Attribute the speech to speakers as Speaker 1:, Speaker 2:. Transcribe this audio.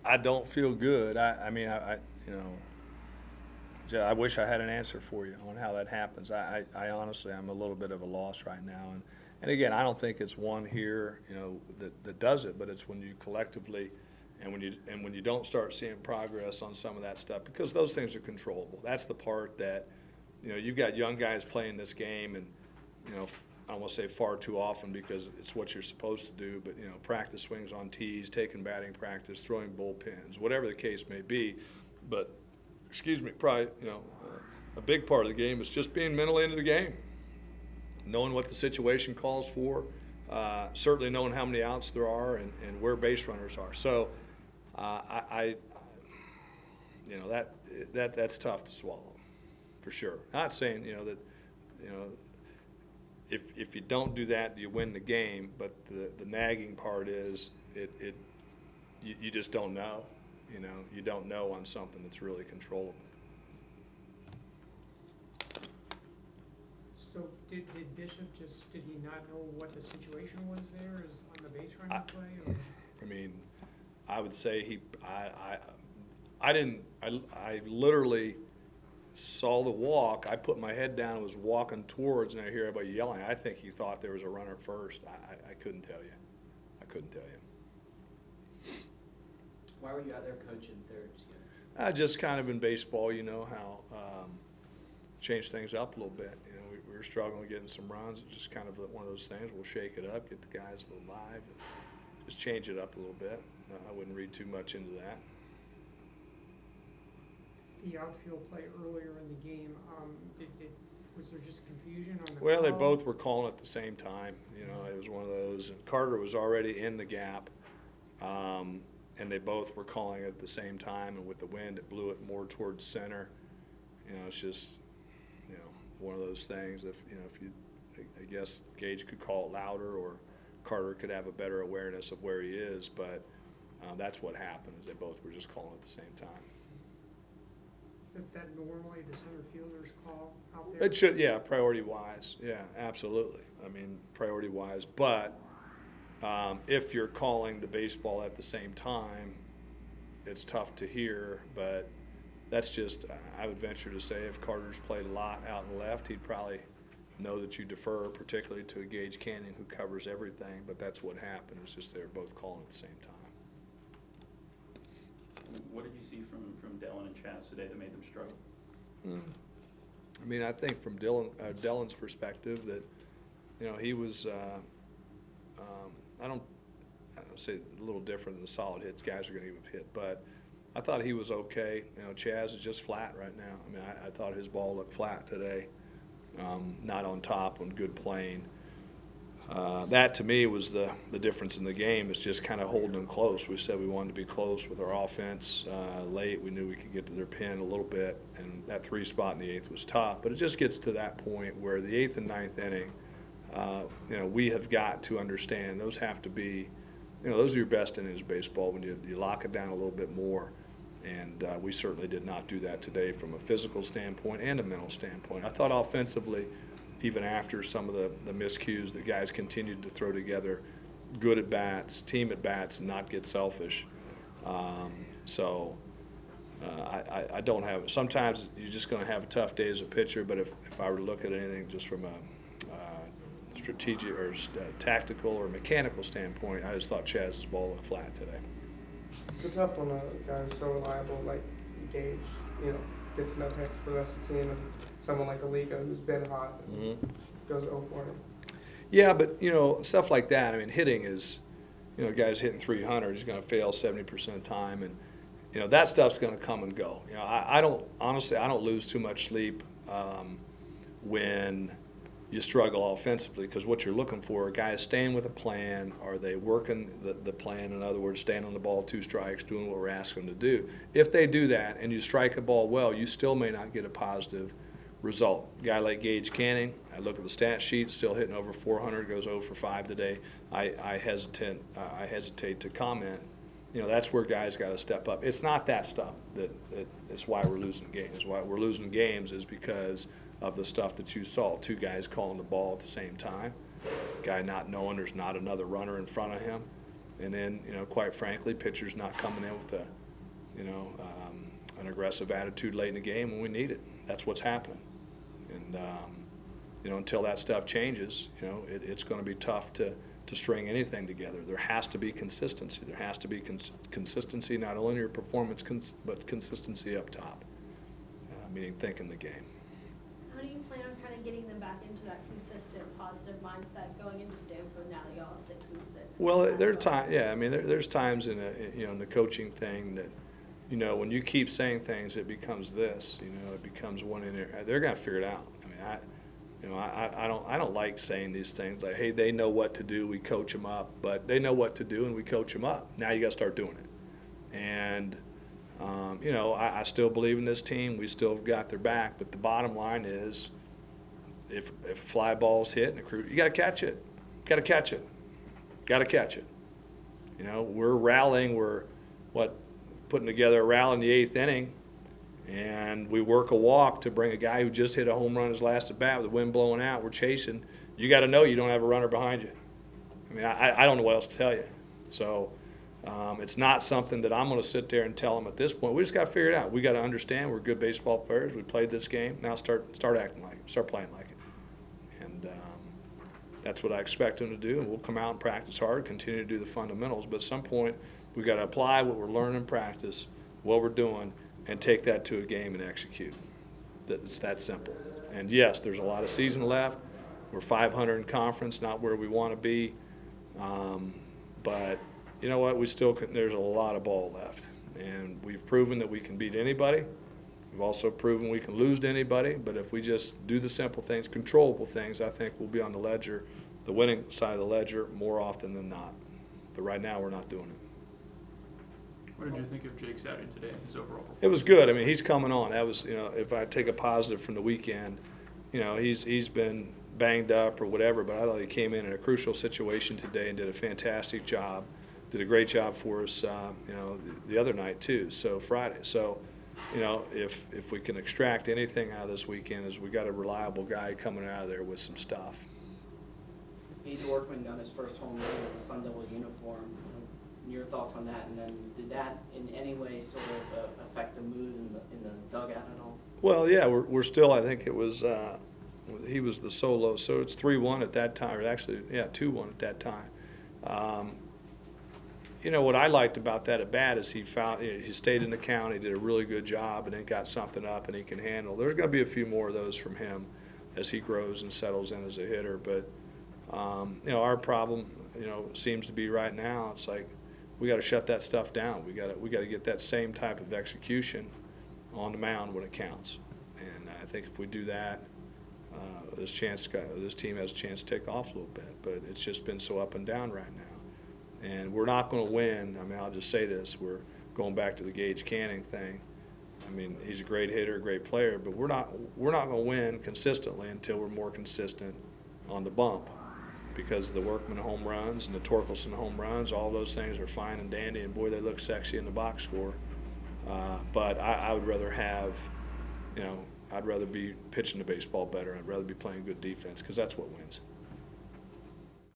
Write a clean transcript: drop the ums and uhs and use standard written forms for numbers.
Speaker 1: I don't feel good. I mean, you know, I wish I had an answer for you on how that happens. I honestly, I'm a little bit of a loss right now. And again, I don't think it's one here, you know, that does it, but it's when you collectively, and when you don't start seeing progress on some of that stuff, because those things are controllable. That's the part that, you know, you've got young guys playing this game, and you know, I don't want to say far too often because it's what you're supposed to do, but you know, practice swings on tees, taking batting practice, throwing bullpens, whatever the case may be. But excuse me, probably, you know, a big part of the game is just being mentally into the game, knowing what the situation calls for, certainly knowing how many outs there are and where base runners are. So, you know, that's tough to swallow, for sure. Not saying, you know, that, you know, if you don't do that, you win the game. But the nagging part is you just don't know. You know, you don't know on something that's really controllable.
Speaker 2: So did Bishop did he not know what the situation was there is on the base running play? Or?
Speaker 1: I mean, I would say I literally saw the walk. I put my head down and was walking towards, and I hear everybody yelling. I think he thought there was a runner first. I couldn't tell you. I couldn't tell you.
Speaker 3: Why were you out there coaching thirds?
Speaker 1: Just kind of in baseball, you know, how change things up a little bit. You know, we were struggling getting some runs. It's just kind of one of those things. We'll shake it up, get the guys a little live, and just change it up a little bit. I wouldn't read too much into that.
Speaker 2: The outfield play earlier in the game, was there just confusion on the
Speaker 1: Well,
Speaker 2: call?
Speaker 1: they both were calling at the same time. You know, it was one of those. And Carter was already in the gap, and they both were calling at the same time. And with the wind, it blew it more towards center. You know, it's just, you know, one of those things. If I guess Gage could call it louder, or Carter could have a better awareness of where he is. But that's what happened. Is they both were just calling at the same time.
Speaker 2: Is that normally the center fielders call out there?
Speaker 1: It should, yeah, priority-wise. Yeah, absolutely. I mean, priority-wise. But if you're calling the baseball at the same time, it's tough to hear. But that's just, I would venture to say, if Carter's played a lot out and left, he'd probably know that you defer, particularly to a Gage Canyon who covers everything. But that's what happened. It's just they were both calling at the same time.
Speaker 4: What did you see from Dellin and Chaz today that made them struggle?
Speaker 1: I mean, I think from Dellin's perspective that, you know, he was, I don't say a little different than the solid hits. Guys are going to give him hit, but I thought he was okay. You know, Chaz is just flat right now. I mean, I thought his ball looked flat today, not on top, on good playing. That to me was the difference in the game, is just kind of holding them close. We said we wanted to be close with our offense late. We knew we could get to their pin a little bit, and that 3 spot in the 8th was tough. But it just gets to that point where the 8th and 9th inning, you know, we have got to understand those have to be, you know, those are your best innings of baseball when you lock it down a little bit more. And we certainly did not do that today from a physical standpoint and a mental standpoint. I thought offensively, even after some of the miscues, the guys continued to throw together good at-bats, team at-bats, and not get selfish. So I don't have – sometimes you're just going to have a tough day as a pitcher, but if I were to look at anything just from a strategic or tactical or mechanical standpoint, I just thought Chaz's ball looked flat today.
Speaker 5: It's a tough one, guys so reliable like Gage, you know, gets enough hits for the rest of the team, and someone like Aliga who's been hot goes 0 for him.
Speaker 1: Yeah, but, you know, stuff like that, I mean, hitting is, you know, guys hitting 300, he's going to fail 70% of the time, and, you know, that stuff's going to come and go. You know, I don't, honestly, I don't lose too much sleep when you struggle offensively, because what you're looking for are guys staying with a plan. Are they working the plan? In other words, staying on the ball 2 strikes, doing what we're asking them to do. If they do that and you strike a ball well, you still may not get a positive result. A guy like Gage Canning, I look at the stat sheet, still hitting over 400, goes 0 for 5 today. I hesitate to comment. You know, that's where guys got to step up. It's not that stuff that's why we're losing games. Why we're losing games is because of the stuff that you saw. 2 guys calling the ball at the same time, guy not knowing there's not another runner in front of him. And then, quite frankly, pitchers not coming in with an aggressive attitude late in the game when we need it. That's what's happening. And, until that stuff changes, it's going to be tough to string anything together. There has to be consistency. There has to be consistency, not only in your performance, but consistency up top, meaning thinking the game.
Speaker 6: How do you plan on kind of getting them back into that consistent, positive mindset going into Stanford now that y'all are 6-6?
Speaker 1: Well, there's times in in the coaching thing that, when you keep saying things, it becomes this. It becomes one in there. They're gonna figure it out. I don't like saying these things like, hey, they know what to do, we coach them up, but they know what to do and we coach them up. Now you got to start doing it. And I still believe in this team. We still got their back, but the bottom line is, if a fly ball's hit and you got to catch it. Got to catch it. Got to catch it. We're rallying. We're putting together a rally in the 8th inning. And we work a walk to bring a guy who just hit a home run his last at bat with the wind blowing out. We're chasing. You got to know you don't have a runner behind you. I don't know what else to tell you. So it's not something that I'm going to sit there and tell them at this point. We just got to figure it out. We got to understand we're good baseball players. We played this game. Now start acting like it. Start playing like it. And that's what I expect them to do. And we'll come out and practice hard, continue to do the fundamentals. But at some point, we got to apply what we're learning in practice, what we're doing, and take that to a game and execute. It's that simple. And yes, there's a lot of season left. We're 500 in conference, not where we want to be. But you know what? There's a lot of ball left. And we've proven that we can beat anybody. We've also proven we can lose to anybody. But if we just do the simple things, controllable things, I think we'll be on the winning side of the ledger more often than not. But right now, we're not doing it.
Speaker 4: What did you think of Jake's outing today, his overall performance?
Speaker 1: It was good. He's coming on. That was, if I take a positive from the weekend, he's been banged up or whatever, but I thought he came in a crucial situation today and did a fantastic job. Did a great job for us, the other night too. So Friday. So, if we can extract anything out of this weekend, is we got a reliable guy coming out of there with some stuff.
Speaker 3: He's Workman got his first home run with the Sun Devil uniform. Your thoughts on that, and then did that in any way sort of affect the mood in the dugout at all? Well,
Speaker 1: yeah, we're still. I think it was he was the solo, so it's 3-1 at that time, or actually, 2-1 at that time. What I liked about that at bat is he stayed in the count, he did a really good job, and then got something up, and he can handle. There's going to be a few more of those from him as he grows and settles in as a hitter. But our problem, seems to be right now. It's like, we got to shut that stuff down. We got to get that same type of execution on the mound when it counts. And I think if we do that, this team has a chance to take off a little bit. But it's just been so up and down right now. And we're not going to win. I'll just say this: we're going back to the Gage Canning thing. He's a great hitter, a great player, but we're not going to win consistently until we're more consistent on the bump. Because the Workman home runs and the Torkelson home runs, all those things are fine and dandy, and boy, they look sexy in the box score. But I would rather have, I'd rather be pitching the baseball better. I'd rather be playing good defense, because that's what wins.